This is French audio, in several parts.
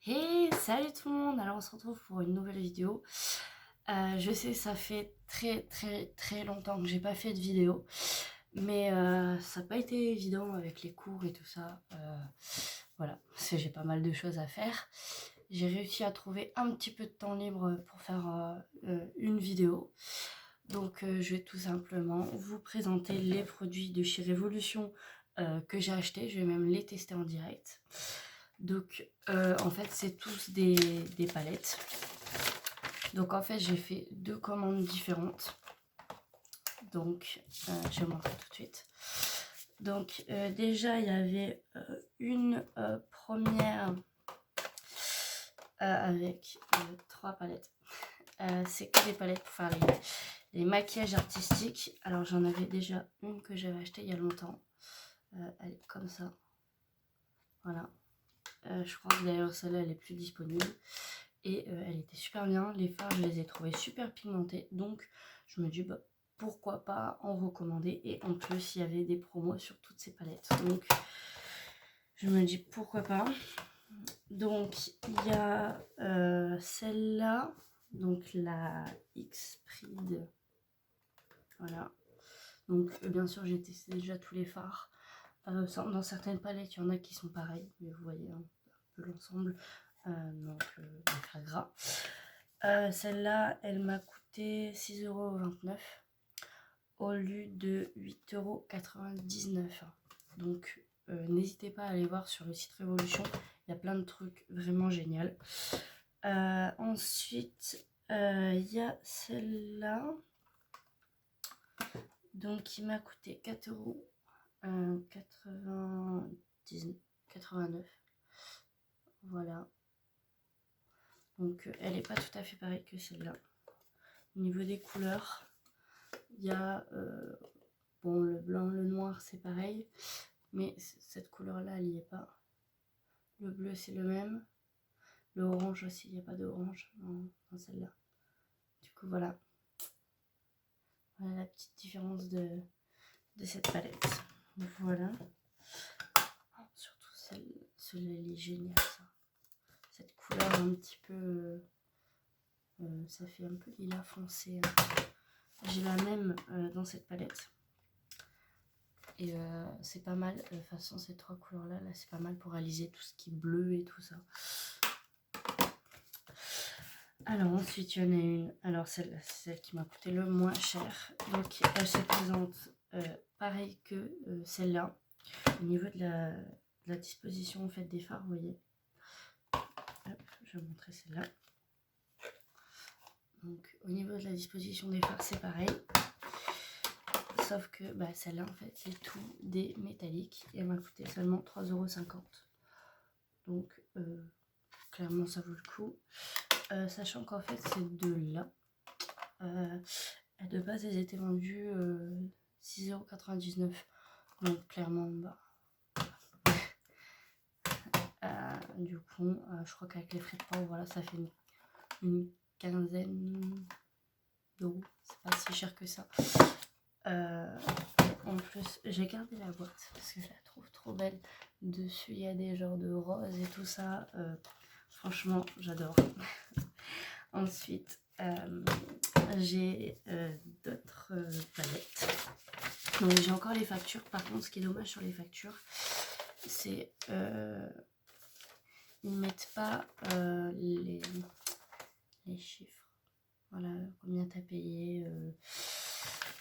Hey, salut tout le monde! Alors on se retrouve pour une nouvelle vidéo. Je sais, ça fait très longtemps que j'ai pas fait de vidéo, mais ça n'a pas été évident avec les cours et tout ça. Voilà, parce que j'ai pas mal de choses à faire. J'ai réussi à trouver un petit peu de temps libre pour faire une vidéo. Donc je vais tout simplement vous présenter les produits de chez Révolution que j'ai achetés. Je vais même les tester en direct. Donc en fait c'est tous des palettes. Donc en fait j'ai fait deux commandes différentes. Donc je vais vous montrer tout de suite. Donc déjà il y avait une première avec trois palettes. C'est que des palettes pour faire les maquillages artistiques. Alors j'en avais déjà une que j'avais achetée il y a longtemps. Elle est comme ça. Voilà. Je crois que d'ailleurs celle-là elle est plus disponible. Et elle était super bien. Les fards je les ai trouvés super pigmentés. Donc je me dis bah, pourquoi pas en recommander. Et en plus il y avait des promos sur toutes ces palettes. Donc je me dis pourquoi pas. Donc il y a celle-là. Donc la X-Pride. Voilà. Donc bien sûr j'ai testé déjà tous les fards. Dans certaines palettes il y en a qui sont pareils. Mais vous voyez un peu l'ensemble. Donc les fards gras. Celle-là elle m'a coûté 6,29 € au lieu de 8,99 €. Donc n'hésitez pas à aller voir sur le site Révolution. Il y a plein de trucs vraiment géniaux. Ensuite il y a celle-là. Donc qui m'a coûté 4,89 €. Voilà. Donc elle n'est pas tout à fait pareille que celle-là. Au niveau des couleurs, il y a bon, le blanc, le noir c'est pareil, mais cette couleur là elle n'y est pas. Le bleu c'est le même. Le orange aussi, il n'y a pas d'orange dans celle-là. Du coup voilà. Voilà la petite différence de cette palette. Voilà. Surtout celle-là elle est géniale ça. Cette couleur un petit peu ça fait un peu lilas foncé. J'ai la même dans cette palette. Et c'est pas mal, de toute façon ces trois couleurs là c'est pas mal pour réaliser tout ce qui est bleu et tout ça. Alors ensuite il y en a une, alors celle qui m'a coûté le moins cher. Donc elle se présente pareil que celle-là. Au niveau de la disposition en fait des fards, vous voyez. Hop, je vais vous montrer celle-là. Donc au niveau de la disposition des fards c'est pareil. Sauf que bah, celle-là en fait c'est tout des métalliques et elle m'a coûté seulement 3,50 €. Donc clairement ça vaut le coup. Sachant qu'en fait ces deux-là, de base elles étaient vendues 6,99 €. Donc clairement bah, du coup je crois qu'avec les frais de port voilà ça fait une quinzaine d'euros. C'est pas si cher que ça. En plus j'ai gardé la boîte parce que je la trouve trop belle. Dessus il y a des genres de roses et tout ça. Franchement j'adore. Ensuite j'ai d'autres palettes. Donc j'ai encore les factures. Par contre ce qui est dommage sur les factures c'est ils mettent pas les chiffres. Voilà combien t'as payé.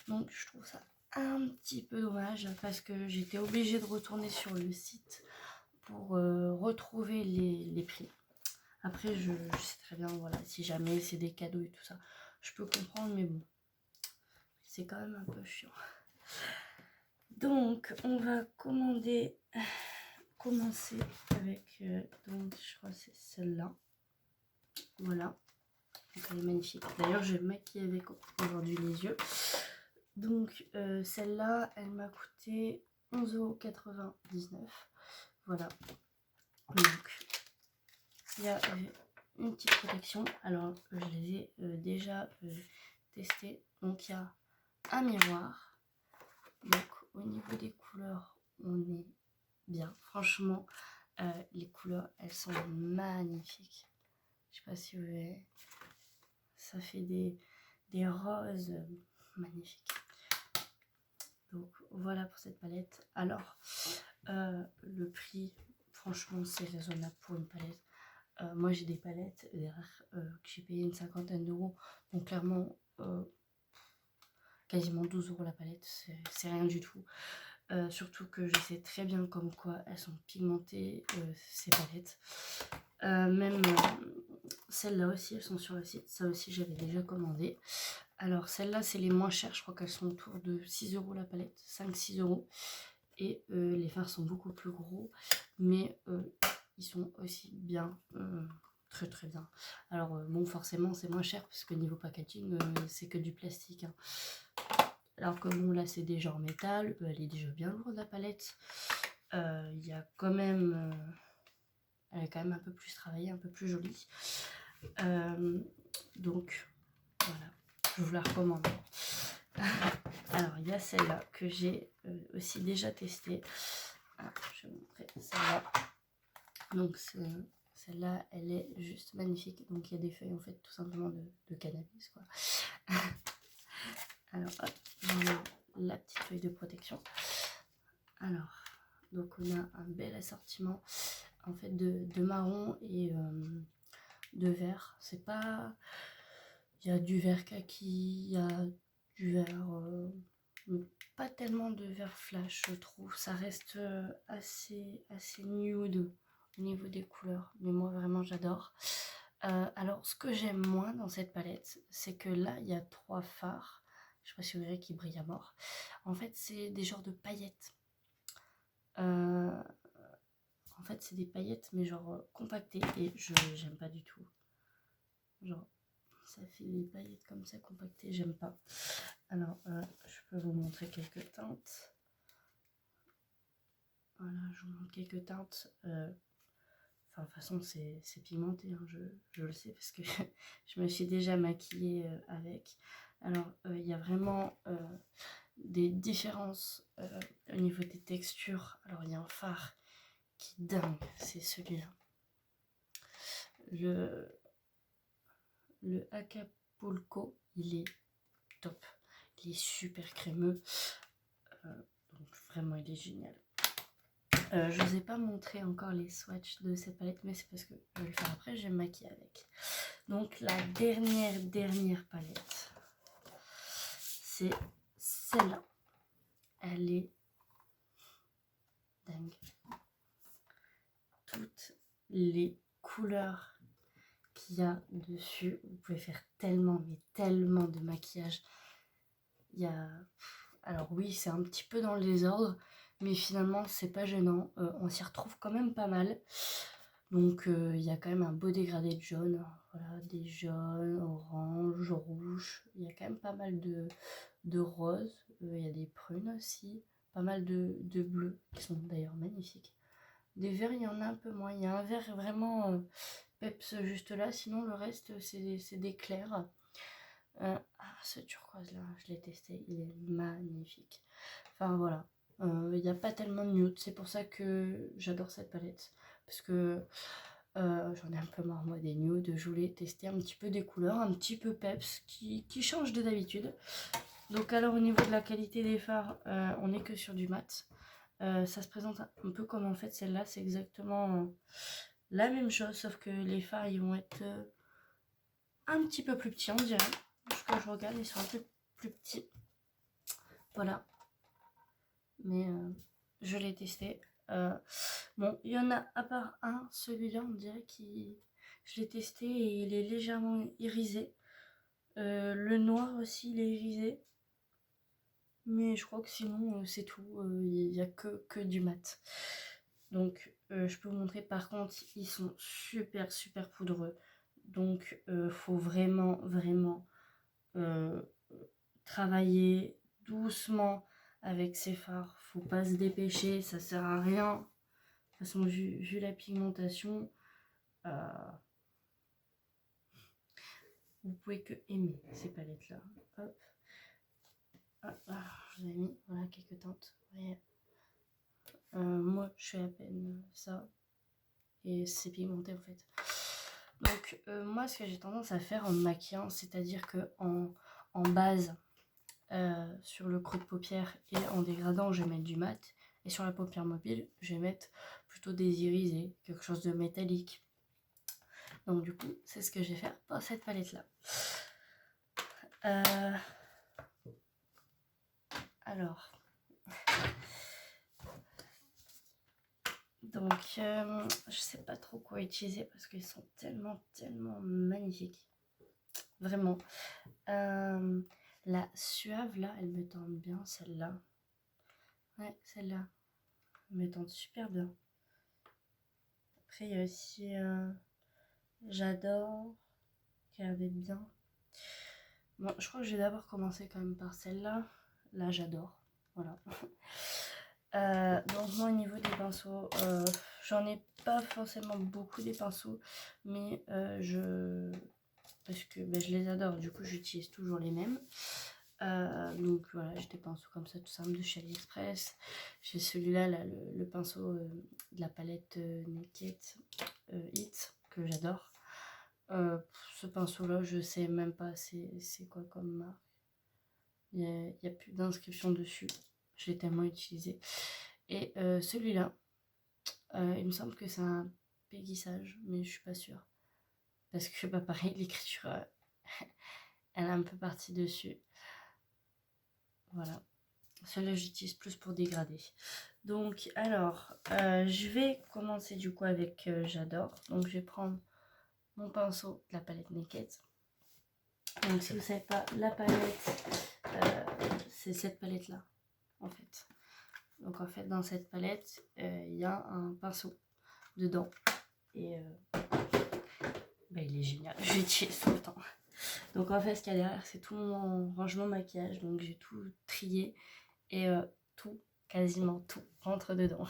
Donc je trouve ça un petit peu dommage parce que j'étais obligée de retourner sur le site pour retrouver les prix. Après je sais très bien voilà si jamais c'est des cadeaux et tout ça je peux comprendre, mais bon c'est quand même un peu chiant. Donc on va commencer avec donc je crois que c'est celle-là. Voilà, donc elle est magnifique. D'ailleurs je vais me maquiller avec aujourd'hui les yeux. Donc celle-là elle m'a coûté 11,99 €. Voilà. Donc il y a une petite protection. Alors je les ai déjà testées. Donc il y a un miroir. Donc au niveau des couleurs on est bien. Franchement Les couleurs, elles sont magnifiques. Je sais pas si vous verrez. Ça fait des roses magnifiques. Donc voilà pour cette palette. Alors, le prix, franchement, c'est raisonnable pour une palette. Moi, j'ai des palettes derrière que j'ai payé une cinquantaine d'euros. Donc clairement, quasiment 12 euros la palette, c'est rien du tout. Surtout que je sais très bien comme quoi elles sont pigmentées, ces palettes. Même celles-là aussi, elles sont sur le site. Ça aussi, j'avais déjà commandé. Alors, celles-là, c'est les moins chères. Je crois qu'elles sont autour de 6 euros la palette. 5-6 euros. Et les fards sont beaucoup plus gros. Mais ils sont aussi bien. Très très bien. Alors, bon, forcément, c'est moins cher. Parce que niveau packaging, c'est que du plastique. Hein. Alors que bon, là, c'est déjà en métal. Elle est déjà bien lourde, la palette. Il y a quand même... elle est quand même un peu plus travaillée, un peu plus jolie. Donc, voilà. Je vous la recommande. Alors, il y a celle-là que j'ai aussi déjà testée. Alors, je vais vous montrer celle-là. Donc, celle-là, elle est juste magnifique. Donc, il y a des feuilles, en fait, tout simplement de cannabis, quoi. Alors, hop, j'enlève la petite feuille de protection. Alors, donc, on a un bel assortiment, en fait, de marron et de vert. C'est pas... Il y a du vert kaki, il y a du vert... pas tellement de vert flash, je trouve. Ça reste assez nude au niveau des couleurs. Mais moi, vraiment, j'adore. Alors, ce que j'aime moins dans cette palette, c'est que là, il y a 3 fards. Je sais pas si vous verrez qui brillent à mort. En fait, c'est des genres de paillettes. En fait, c'est des paillettes, mais genre compactées. Et j'aime pas du tout. Genre, ça fait des paillettes comme ça compactées, j'aime pas. Alors, je peux vous montrer quelques teintes. Voilà, je vous montre quelques teintes. Enfin, de toute façon, c'est pigmenté, hein, je le sais, parce que je me suis déjà maquillée avec. Alors, il y a vraiment des différences au niveau des textures. Alors, il y a un fard qui est dingue, c'est celui-là. Le Acapulco, il est top. Il est super crémeux. Donc, vraiment, il est génial. Je ne vous ai pas montré encore les swatchs de cette palette, mais c'est parce que je vais le faire après, je vais me maquiller avec. Donc la dernière palette, c'est celle-là. Elle est dingue. Toutes les couleurs qu'il y a dessus, vous pouvez faire tellement, mais tellement de maquillage. Il y a... Alors oui, c'est un petit peu dans le désordre, mais finalement, c'est pas gênant. On s'y retrouve quand même pas mal. Donc, il y a quand même un beau dégradé de jaune. Voilà, des jaunes, orange, rouge. Il y a quand même pas mal de roses. Il y a des prunes aussi. Pas mal de bleus, qui sont d'ailleurs magnifiques. Des verts, il y en a un peu moins. Il y a un vert vraiment peps juste là. Sinon, le reste, c'est des clairs. Ce turquoise là, je l'ai testé, il est magnifique. Enfin voilà, il n'y a pas tellement de nude, c'est pour ça que j'adore cette palette. Parce que j'en ai un peu marre moi des nudes, je voulais tester un petit peu des couleurs, un petit peu peps, qui changent de d'habitude. Donc alors au niveau de la qualité des fards, on n'est que sur du mat. Ça se présente un peu comme en fait celle-là, c'est exactement la même chose, sauf que les fards ils vont être un petit peu plus petits on dirait. Quand je regarde, ils sont un peu plus petits. Voilà. Mais je l'ai testé. Bon, il y en a à part un, celui-là, on dirait qu'il... Je l'ai testé et il est légèrement irisé. Le noir aussi, il est irisé. Mais je crois que sinon, c'est tout. Il n'y a que du mat. Donc, je peux vous montrer. Par contre, ils sont super poudreux. Donc, faut vraiment travailler doucement avec ses fards. Faut pas se dépêcher, ça sert à rien. De toute façon, vu la pigmentation, vous pouvez que aimer ces palettes-là. Hop. Je vous ai mis voilà, quelques teintes. Vous voyez, moi, je fais à peine ça. et c'est pigmenté en fait. Donc moi ce que j'ai tendance à faire en me maquillant, c'est-à-dire que en base, sur le creux de paupière et en dégradant, je vais mettre du mat. Et sur la paupière mobile, je vais mettre plutôt des irisés, quelque chose de métallique. Donc du coup, c'est ce que je vais faire pour cette palette-là. Alors, donc je sais pas trop quoi utiliser parce qu'ils sont tellement magnifiques. Vraiment. La suave là, elle me tente bien, celle-là. Ouais, celle-là. Elle me tente super bien. Après, il y a aussi J'adore, qui a l'air d'être bien. Bon, je crois que je vais d'abord commencer quand même par celle-là. Là, j'adore. Voilà. Donc moi, au niveau des pinceaux, j'en ai pas forcément beaucoup des pinceaux, mais parce que je les adore, du coup j'utilise toujours les mêmes. Donc voilà, j'ai des pinceaux comme ça tout simple de chez AliExpress. J'ai celui-là, là, le pinceau de la palette Naked It, que j'adore. Ce pinceau là, je sais même pas c'est quoi comme marque. Il y a plus d'inscription dessus, je l'ai tellement utilisé. Et celui-là, il me semble que c'est un péguissage, mais je suis pas sûre. Parce que bah pareil, l'écriture, elle est un peu partie dessus. Voilà. Celui-là, j'utilise plus pour dégrader. Donc, alors, je vais commencer du coup avec J'adore. Donc, je vais prendre mon pinceau de la palette Naked. Donc, si vous ne savez pas, la palette, c'est cette palette-là, en fait. Donc, en fait, dans cette palette, il y a un pinceau dedans. Et il est génial. Je l'utilise tout le temps. Donc, en fait, ce qu'il y a derrière, c'est tout mon rangement maquillage. Donc, j'ai tout trié. Et tout, quasiment tout, rentre dedans.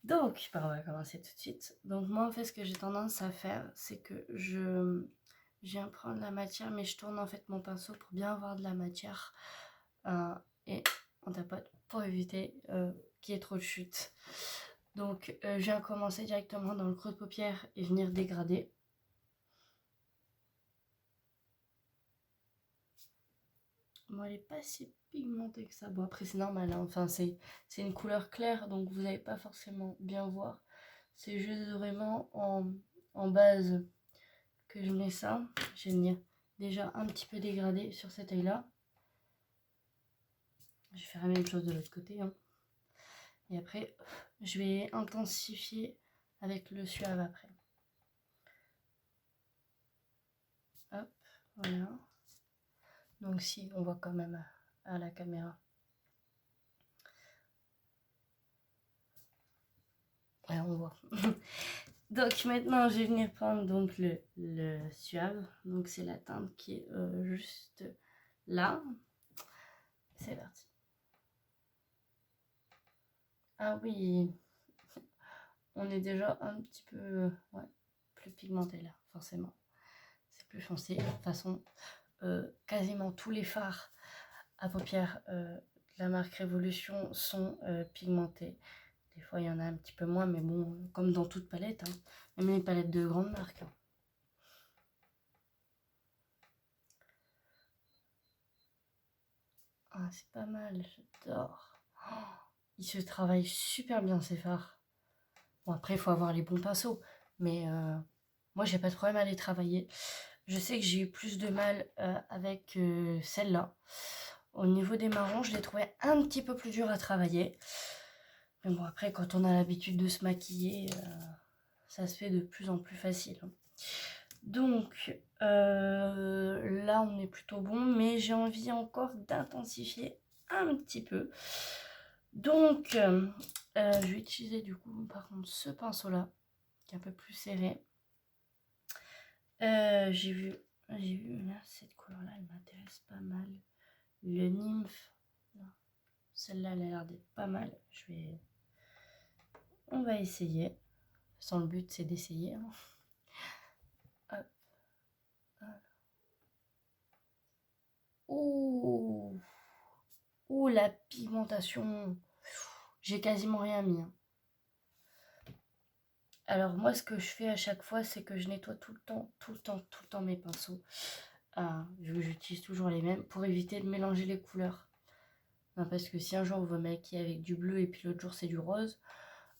Donc, on va commencer tout de suite. Donc moi, en fait, ce que j'ai tendance à faire, c'est que je viens prendre la matière, mais je tourne en fait mon pinceau pour bien avoir de la matière. Et on tapote pour éviter qu'il y ait trop de chute. Donc, je viens commencer directement dans le creux de paupière et venir dégrader. Bon, elle n'est pas si pigmentée que ça. Bon, après, c'est normal, hein. Enfin, c'est une couleur claire, donc vous n'allez pas forcément bien voir. C'est juste vraiment en base que je mets ça. Je vais venir déjà un petit peu dégrader sur cet œil-là. Je vais faire la même chose de l'autre côté, hein. Et après, je vais intensifier avec le suave après. Hop, voilà. Donc si, on voit quand même à la caméra. Ouais, on voit. Donc maintenant, je vais venir prendre donc le suave. Donc c'est la teinte qui est juste là. C'est parti. Ah oui, on est déjà un petit peu plus pigmenté là, forcément. C'est plus foncé. De toute façon, quasiment tous les fards à paupières de la marque Révolution sont pigmentés. Des fois, il y en a un petit peu moins, mais bon, comme dans toute palette, hein. Même les palettes de grandes marques. Hein. Ah, c'est pas mal, j'adore. Oh, ils se travaillent super bien ces fards. Bon, après, il faut avoir les bons pinceaux, mais moi, j'ai pas de problème à les travailler. Je sais que j'ai eu plus de mal avec celle-là. Au niveau des marrons, je les trouvais un petit peu plus dur à travailler. Mais bon, après, quand on a l'habitude de se maquiller, ça se fait de plus en plus facile. Donc, là, on est plutôt bon, mais j'ai envie encore d'intensifier un petit peu. Donc, je vais utiliser du coup, par contre, ce pinceau-là, qui est un peu plus serré. J'ai vu là, cette couleur-là, elle m'intéresse pas mal. Le nymphe, celle-là, elle a l'air d'être pas mal. On va essayer. Sans le but, c'est d'essayer. Hein. Hop. Ouh. Ouh, la pigmentation. J'ai quasiment rien mis. Hein. Alors moi, ce que je fais à chaque fois, c'est que je nettoie tout le temps, tout le temps, tout le temps mes pinceaux. J'utilise toujours les mêmes pour éviter de mélanger les couleurs. Parce que si un jour vous vous maquillez avec du bleu et puis l'autre jour c'est du rose,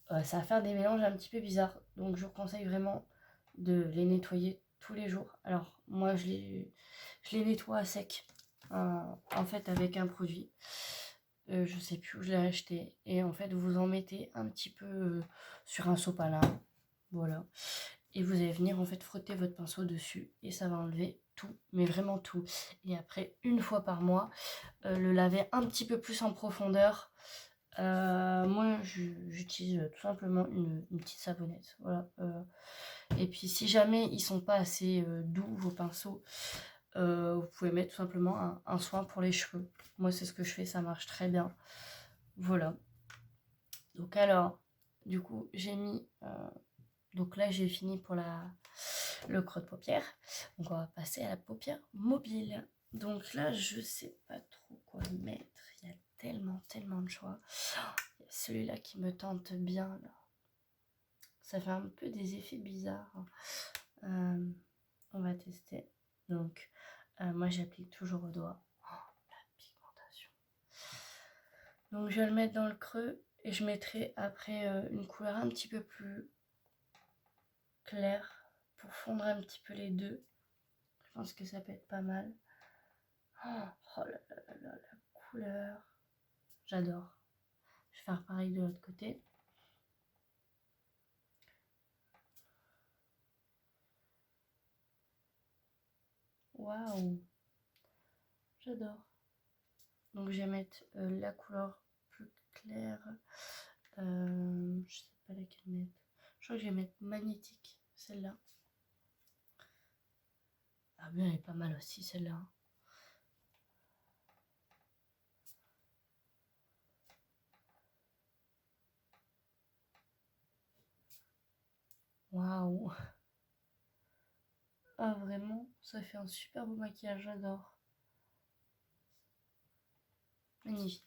ça va faire des mélanges un petit peu bizarres. Donc je vous conseille vraiment de les nettoyer tous les jours. Alors moi je les nettoie à sec, en fait avec un produit. Je sais plus où je l'ai acheté. Et en fait vous en mettez un petit peu sur un sopalin. Voilà. Et vous allez venir en fait frotter votre pinceau dessus et ça va enlever tout, mais vraiment tout. Et après, une fois par mois, le laver un petit peu plus en profondeur. Moi, j'utilise tout simplement une petite savonnette. Voilà. Et puis, si jamais ils sont pas assez doux, vos pinceaux, vous pouvez mettre tout simplement un soin pour les cheveux. Moi, c'est ce que je fais, ça marche très bien. Voilà. Donc alors, du coup, j'ai mis... donc là, j'ai fini pour le creux de paupière. Donc on va passer à la paupière mobile. Donc là, je sais pas trop quoi mettre. Il y a tellement de choix. Il y a celui-là qui me tente bien là. Ça fait un peu des effets bizarres. On va tester. Donc moi j'applique toujours au doigt. La pigmentation. Donc je vais le mettre dans le creux et je mettrai après une couleur un petit peu plus claire pour fondre un petit peu les deux. Je pense que ça peut être pas mal. Oh là là là là, la couleur. J'adore. Je vais faire pareil de l'autre côté. Waouh. J'adore. Donc je vais mettre la couleur plus claire. Je sais pas laquelle mettre. Je crois que je vais mettre magnétique, celle-là. Ah bien, elle est pas mal aussi celle-là. Waouh. Ah vraiment, ça fait un super beau maquillage, j'adore. Magnifique.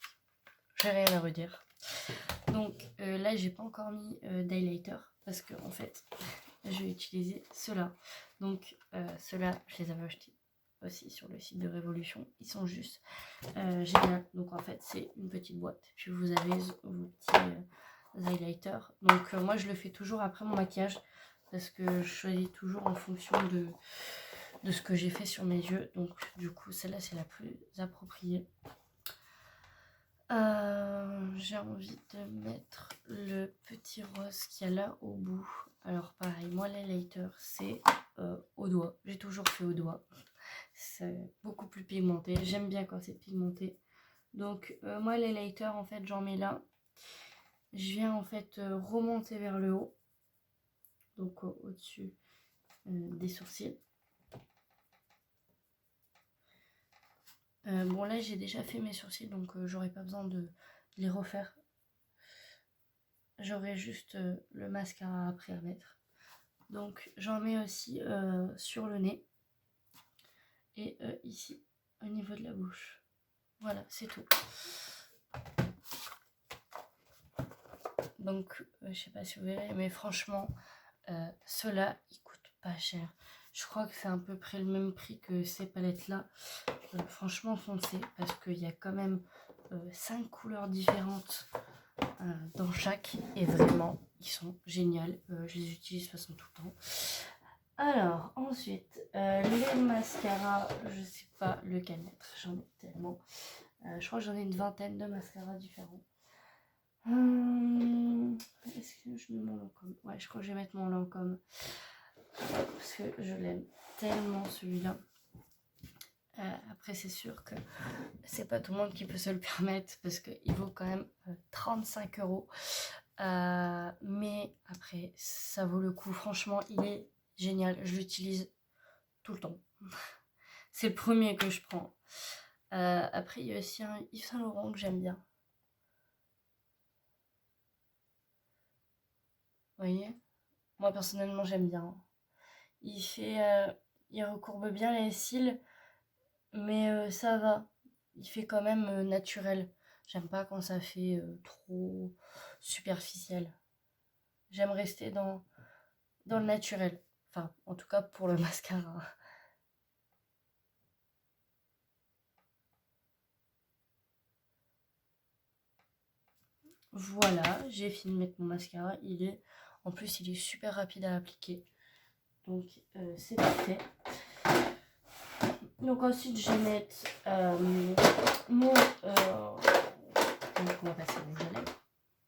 J'ai rien à redire. Donc là, j'ai pas encore mis d'highlighter parce que en fait, je vais utiliser ceux-là. Donc ceux-là, je les avais achetés aussi sur le site de Révolution. Ils sont juste géniaux. Donc en fait, c'est une petite boîte. Puis vous avez vos petits highlighters. Donc moi, je le fais toujours après mon maquillage parce que je choisis toujours en fonction de ce que j'ai fait sur mes yeux. Donc du coup, celle-là, c'est la plus appropriée. J'ai envie de mettre le petit rose qu'il y a là au bout. Alors pareil, moi l'highlighter c'est au doigt. J'ai toujours fait au doigt. C'est beaucoup plus pigmenté. J'aime bien quand c'est pigmenté. Donc moi l'highlighter en fait j'en mets là. Je viens en fait remonter vers le haut. Donc au-dessus des sourcils. Bon là j'ai déjà fait mes sourcils donc j'aurai pas besoin de les refaire. J'aurai juste le mascara après à mettre. Donc j'en mets aussi sur le nez et ici au niveau de la bouche. Voilà, c'est tout. Donc je sais pas si vous verrez, mais franchement, ceux-là, ils coûtent pas cher. Je crois que c'est à peu près le même prix que ces palettes-là. Franchement, foncez parce qu'il y a quand même 5 couleurs différentes dans chaque. Et vraiment, ils sont géniaux. Je les utilise de toute façon tout le temps. Alors, ensuite, les mascaras, je sais pas lequel mettre. J'en ai tellement. Je crois que j'en ai une vingtaine de mascaras différents. Est-ce que je mets mon Lancôme? Ouais, je crois que je vais mettre mon Lancôme. Parce que je l'aime tellement celui-là. Après, c'est sûr que c'est pas tout le monde qui peut se le permettre parce qu'il vaut quand même 35 €. Mais après, ça vaut le coup. Franchement, il est génial. Je l'utilise tout le temps. C'est le premier que je prends. Après, il y a aussi un Yves Saint Laurent que j'aime bien. Vous voyez? Moi, personnellement, j'aime bien. Il recourbe bien les cils, mais ça va. Il fait quand même naturel. J'aime pas quand ça fait trop superficiel. J'aime rester dans le naturel. Enfin, en tout cas pour le mascara. Voilà, j'ai fini de mettre mon mascara. En plus, il est super rapide à appliquer. Donc, c'est parfait. Donc ensuite, je vais mettre mon... donc, on va passer au rouge à lèvres.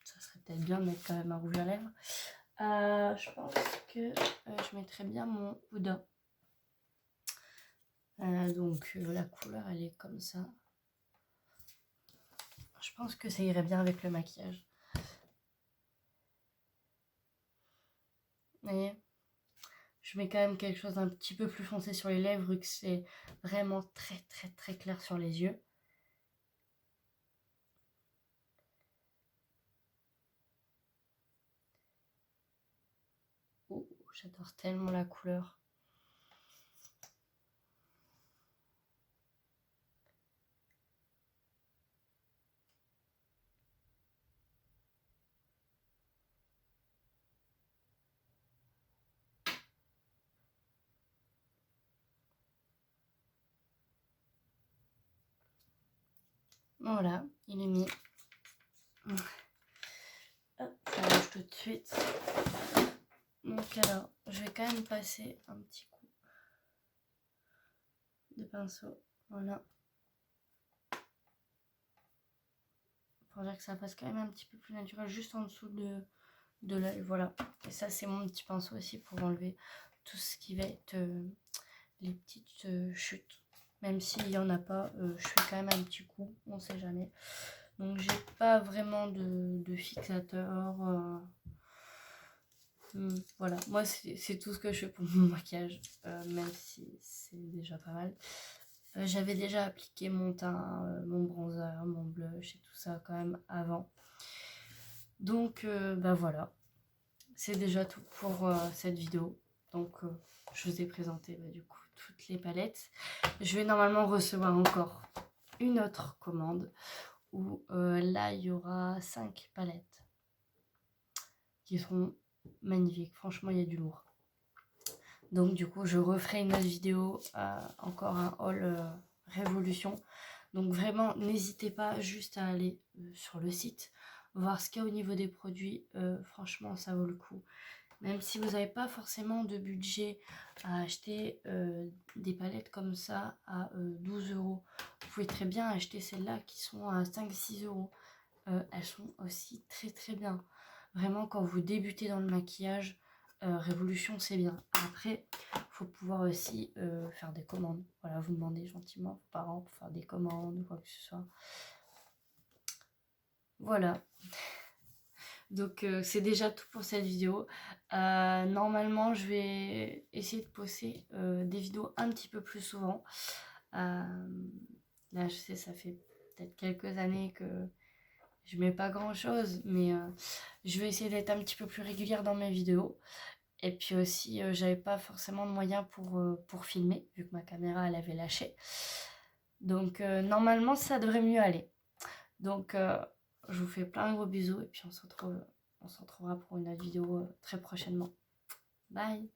Ça serait peut-être bien de mettre quand même un rouge à lèvres. Je pense que je mettrais bien mon Huda. Donc la couleur, elle est comme ça. Je pense que ça irait bien avec le maquillage. Vous voyez, je mets quand même quelque chose d'un petit peu plus foncé sur les lèvres, vu que c'est vraiment très très très clair sur les yeux. Oh, j'adore tellement la couleur. Voilà, il est mis. Hop, ça range tout de suite. Donc alors, je vais quand même passer un petit coup de pinceau. Voilà. Pour dire que ça passe quand même un petit peu plus naturel, juste en dessous de l'œil. Voilà. Et ça, c'est mon petit pinceau aussi pour enlever tout ce qui va être les petites chutes. Même s'il n'y en a pas, je fais quand même un petit coup, on sait jamais. Donc j'ai pas vraiment de fixateur. Voilà, moi c'est tout ce que je fais pour mon maquillage, même si c'est déjà pas mal. J'avais déjà appliqué mon teint, mon bronzer, mon blush et tout ça quand même avant. Donc bah voilà, c'est déjà tout pour cette vidéo. Donc je vous ai présenté bah, du coup toutes les palettes. Je vais normalement recevoir encore une autre commande où là il y aura 5 palettes qui seront magnifiques. Franchement, il y a du lourd. Donc du coup, je referai une autre vidéo, encore un haul Révolution. Donc vraiment, n'hésitez pas juste à aller sur le site, voir ce qu'il y a au niveau des produits. Franchement, ça vaut le coup. Même si vous n'avez pas forcément de budget à acheter des palettes comme ça à 12 €, vous pouvez très bien acheter celles-là qui sont à 5-6 €. Elles sont aussi très très bien. Vraiment, quand vous débutez dans le maquillage, Révolution, c'est bien. Après, il faut pouvoir aussi faire des commandes. Voilà, vous demandez gentiment à vos parents pour faire des commandes ou quoi que ce soit. Voilà. Donc, c'est déjà tout pour cette vidéo. Normalement, je vais essayer de poster des vidéos un petit peu plus souvent. Là, je sais, ça fait peut-être quelques années que je mets pas grand chose, mais je vais essayer d'être un petit peu plus régulière dans mes vidéos. Et puis aussi, j'avais pas forcément de moyens pour filmer, vu que ma caméra elle avait lâché. Donc normalement ça devrait mieux aller. Donc je vous fais plein de gros bisous et puis on se retrouvera pour une autre vidéo très prochainement. Bye!